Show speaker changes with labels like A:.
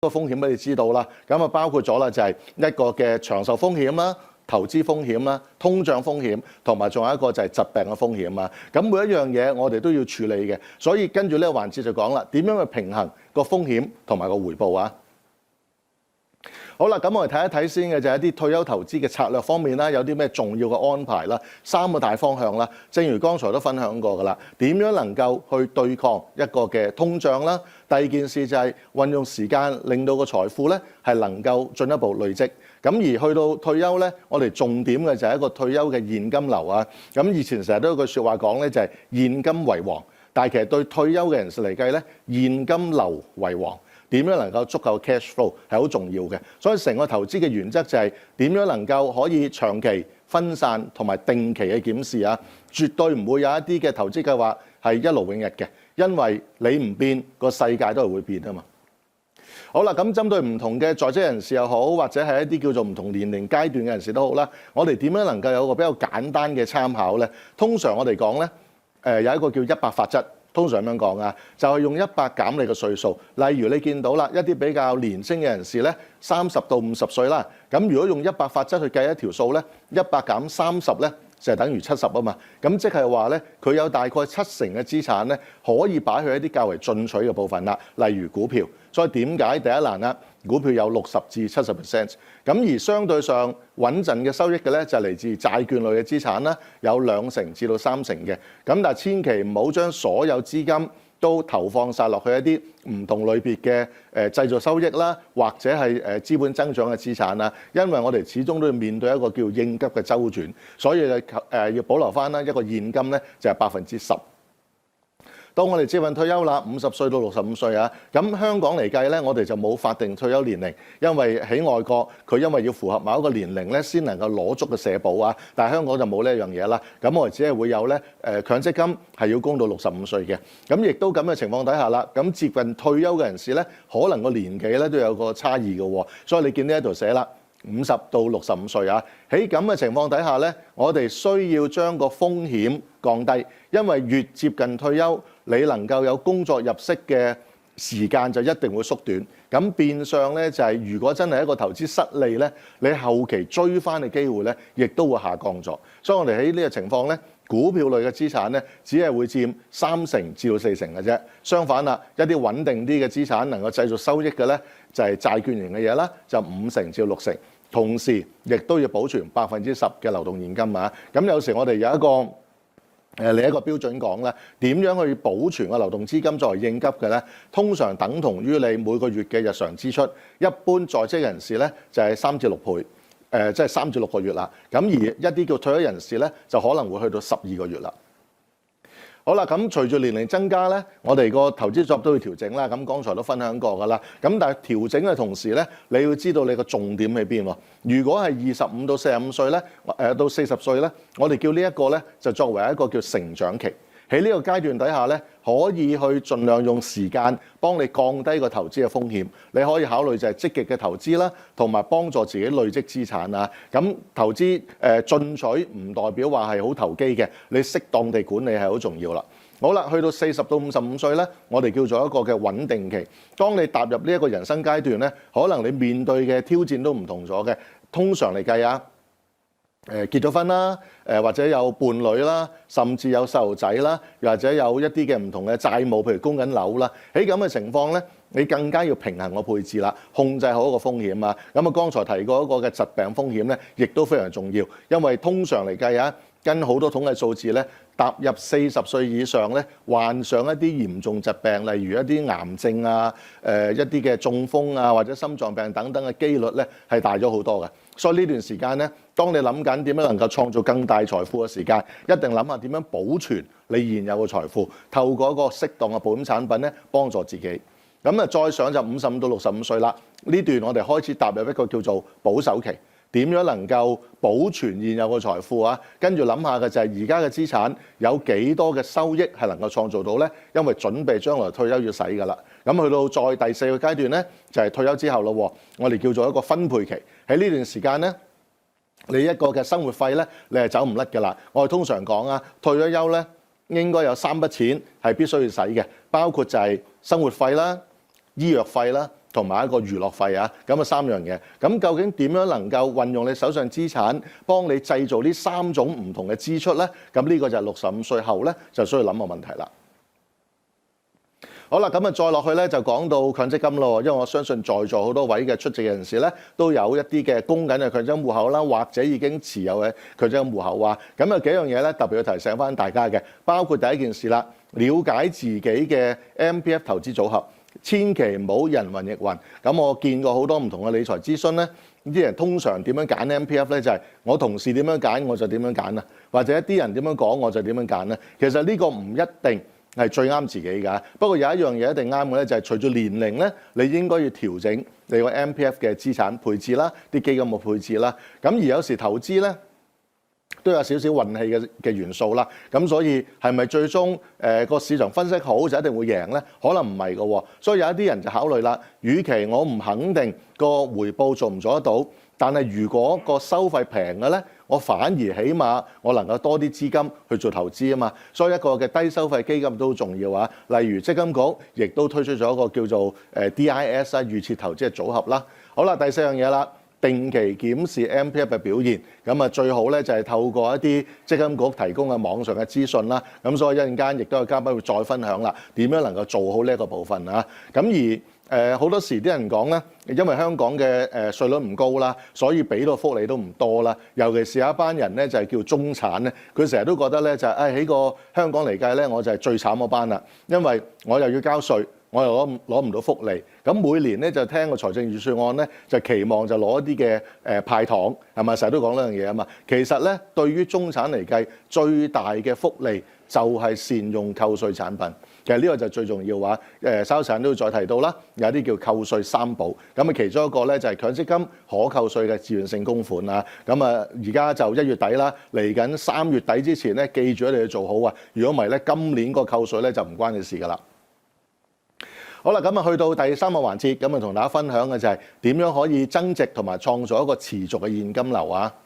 A: 個風險俾你知道啦。咁啊包括咗啦，就係一個嘅長壽風險啦、投資風險啦、通脹風險，同埋仲有一個就係疾病嘅風險啊。咁每一樣嘢我哋都要處理嘅，所以跟住呢個環節就講啦，點樣去平衡個風險同埋個回報啊？好啦，咁我哋睇一睇先嘅就係一啲退休投資嘅策略方面啦，有啲咩重要嘅安排啦，3個大方向啦。正如剛才都分享過㗎啦，點樣能夠去對抗一個嘅通脹啦？第二件事就係運用時間令到個財富咧係能夠進一步累積。咁而去到退休咧，我哋重點嘅就係一個退休嘅現金流啊。咁以前成日都有句説話講咧，就係現金為王。但係其實對退休嘅人士嚟計咧，現金流為王。點樣能夠足夠 cash flow 係好重要嘅，所以成個投資嘅原則就係點樣能夠可以長期分散同埋定期嘅檢視啊，絕對唔會有一啲嘅投資計劃係一勞永逸嘅，因為你唔變，個世界都係會變啊嘛。好啦，咁針對唔同嘅在職人士又好，或者係一啲叫做唔同年齡階段嘅人士都好啦，我哋點樣能夠有個比較簡單嘅參考咧？通常我哋講咧，有一個叫100法則。通常咁樣講啊，就係用100減你嘅歲數。例如你見到啦，一啲比較年輕嘅人士咧，30到50歲啦。咁如果用100法則去計一條數咧，100減30咧就係等於70啊嘛。咁即係話咧，佢有大概70%嘅資產咧，可以擺去一啲較為進取嘅部分啦，例如股票。所以點解第一欄啦，股票有60至70%，咁而相對上穩陣嘅收益嘅咧，就嚟自債券類嘅資產啦，有2成至到3成嘅。咁但係千祈唔好將所有資金都投放晒落去一啲唔同類別嘅製造收益啦，或者係資本增長嘅資產啦，因為我哋始終都要面對一個叫應急嘅周轉，所以要保留翻啦一個現金咧就係10%。當我哋接近退休啦，50歲到65歲啊，咁香港嚟計咧，我哋就冇法定退休年齡，因為喺外國佢因為要符合某一個年齡咧，先能夠攞足嘅社保啊，但係香港就冇呢一樣嘢啦。咁我哋只係會有咧強積金係要供到65歲嘅，咁亦都咁嘅情況底下啦，咁接近退休嘅人士咧，可能個年紀咧都有個差異嘅喎，所以你見呢一度寫啦。50到65歲啊，喺咁嘅情況底下咧，我哋需要將個風險降低，因為越接近退休，你能夠有工作入息嘅時間就一定會縮短。咁變相咧就係，如果真係一個投資失利咧，你後期追翻嘅機會咧，亦都會下降咗。所以我哋喺呢個情況咧，股票類嘅資產咧，只係會佔3成至到4成嘅啫。相反啦，一啲穩定啲嘅資產能夠製造收益嘅咧，就係債券型嘅嘢啦，就5成至到6成。同時，亦都要保存10%嘅流動現金啊！咁有時我哋有一個另一個標準講咧，點樣去保存個流動資金作為應急嘅咧？通常等同於你每個月嘅日常支出。一般在職人士咧就係3至6倍，即係3至6個月啦。咁而一啲叫退休人士咧，就可能會去到12個月啦。好啦，咁隨住年齡增加咧，我哋個投資組合都要調整啦。咁剛才都分享過㗎啦。咁但係調整嘅同時咧，你要知道你個重點喺邊喎。如果係25到45歲咧，到40歲咧，我哋叫呢一個咧就作為一個叫成長期。喺呢個階段底下咧，可以去盡量用時間幫你降低個投資嘅風險。你可以考慮就係積極嘅投資啦，同埋幫助自己累積資產啊。咁投資進取唔代表話係好投機嘅，你適當地管理係好重要啦。好啦，去到40到55歲咧，我哋叫做一個嘅穩定期。當你踏入呢一個人生階段咧，可能你面對嘅挑戰都唔同咗嘅。通常嚟計啊，結咗婚啦，或者有伴侶啦，甚至有細路仔啦，又或者有一啲嘅唔同嘅債務，譬如供緊樓啦。喺咁嘅情況咧，你更加要平衡個配置啦，控制好一個風險啊。咁啊，剛才提過一個嘅疾病風險咧，亦都非常重要，因為通常嚟計啊，跟好多統計數字咧，踏入40歲以上咧，患上一啲嚴重疾病，例如一啲癌症啊、一啲嘅中風啊，或者心臟病等等嘅機率咧，係大咗好多嘅。所以呢段時間咧，當你諗緊點樣能夠創造更大財富嘅時間，一定諗下點樣保存你現有嘅財富，透過一個適當嘅保險產品咧，幫助自己。咁啊，再上就55到65歲啦。呢段我哋開始踏入一個叫做保守期。點樣能夠保存現有嘅財富啊？跟住諗下嘅就係而家嘅資產有幾多嘅收益係能夠創造到呢？因為準備將來退休要使㗎啦。咁去到再第4個階段呢，就係退休之後咯。我哋叫做一個分配期。喺呢段時間呢，你一個嘅生活費呢，你係走唔甩㗎啦。我哋通常講啊，退咗休呢，應該有3筆錢係必須要使嘅，包括就係生活費啦、醫藥費啦，同埋一個娛樂費啊，咁啊3樣嘢。咁究竟點樣能夠運用你手上資產幫你製造呢3種唔同嘅支出咧？咁呢個就係65歲後咧就需要諗個問題啦。好啦，咁啊再落去咧就講到強積金咯，因為我相信在座好多位嘅出席人士咧都有一啲嘅供緊嘅強積金戶口啦，或者已經持有嘅強積金戶口啊。咁有幾樣嘢咧特別要提醒翻大家嘅，包括第一件事啦，了解自己嘅 MPF 投資組合，千祈唔好人云亦云。咁我見過好多唔同嘅理財諮詢咧，啲人通常點樣揀 MPF 咧，就係我同事點樣揀我就點樣揀啦，或者啲人點樣講我就點樣揀咧。其實呢個唔一定係最啱自己㗎，不過有一樣嘢一定啱嘅咧，就係隨住年齡咧，你應該要調整你個 MPF 嘅資產配置啦，啲基金嘅配置啦。咁而有時投資咧都有少少運氣嘅元素啦。咁所以係咪最終個市場分析好就一定會贏咧？可能唔係㗎喎。所以有一啲人就考慮啦，與其我唔肯定個回報做唔做得到，但係如果個收費平嘅咧，我反而起碼我能夠多啲資金去做投資啊嘛，所以一個嘅低收費基金都好重要啊。例如積金局亦都推出咗一個叫做DIS 啊預設投資嘅組合啦。好啦，第4樣嘢啦，定期檢視 MPF 嘅表現，咁啊最好咧就係透過一啲積金局提供嘅網上嘅資訊啦。咁所以一陣間亦都有嘉賓會再分享啦，點樣能夠做好呢一個部分啊。咁而好多時啲人講咧，因為香港嘅稅率唔高啦，所以俾到福利都唔多啦。尤其是有一班人咧就係叫中產咧，佢成日都覺得咧就係喺個香港嚟計咧，我就係最慘嗰班啦，因為我又要交稅，我又攞唔到福利。咁每年咧就聽個財政預算案咧，就期望就攞一啲嘅派糖，係咪？成日都講呢樣嘢啊嘛。其實咧，對於中產嚟計，最大嘅福利就係善用扣稅產品。其實呢個就最重要話，稍後都會再提到啦。有啲叫扣稅三寶，咁啊其中一個咧就係強積金可扣稅嘅自願性供款啊。咁啊而家就1月底啦，嚟緊3月底之前咧，記住一定要做好啊！如果唔係咧，今年個扣稅咧就唔關你事㗎啦。好啦，咁啊去到第3個環節，咁啊同大家分享嘅就係點樣可以增值同埋創造一個持續嘅現金流啊！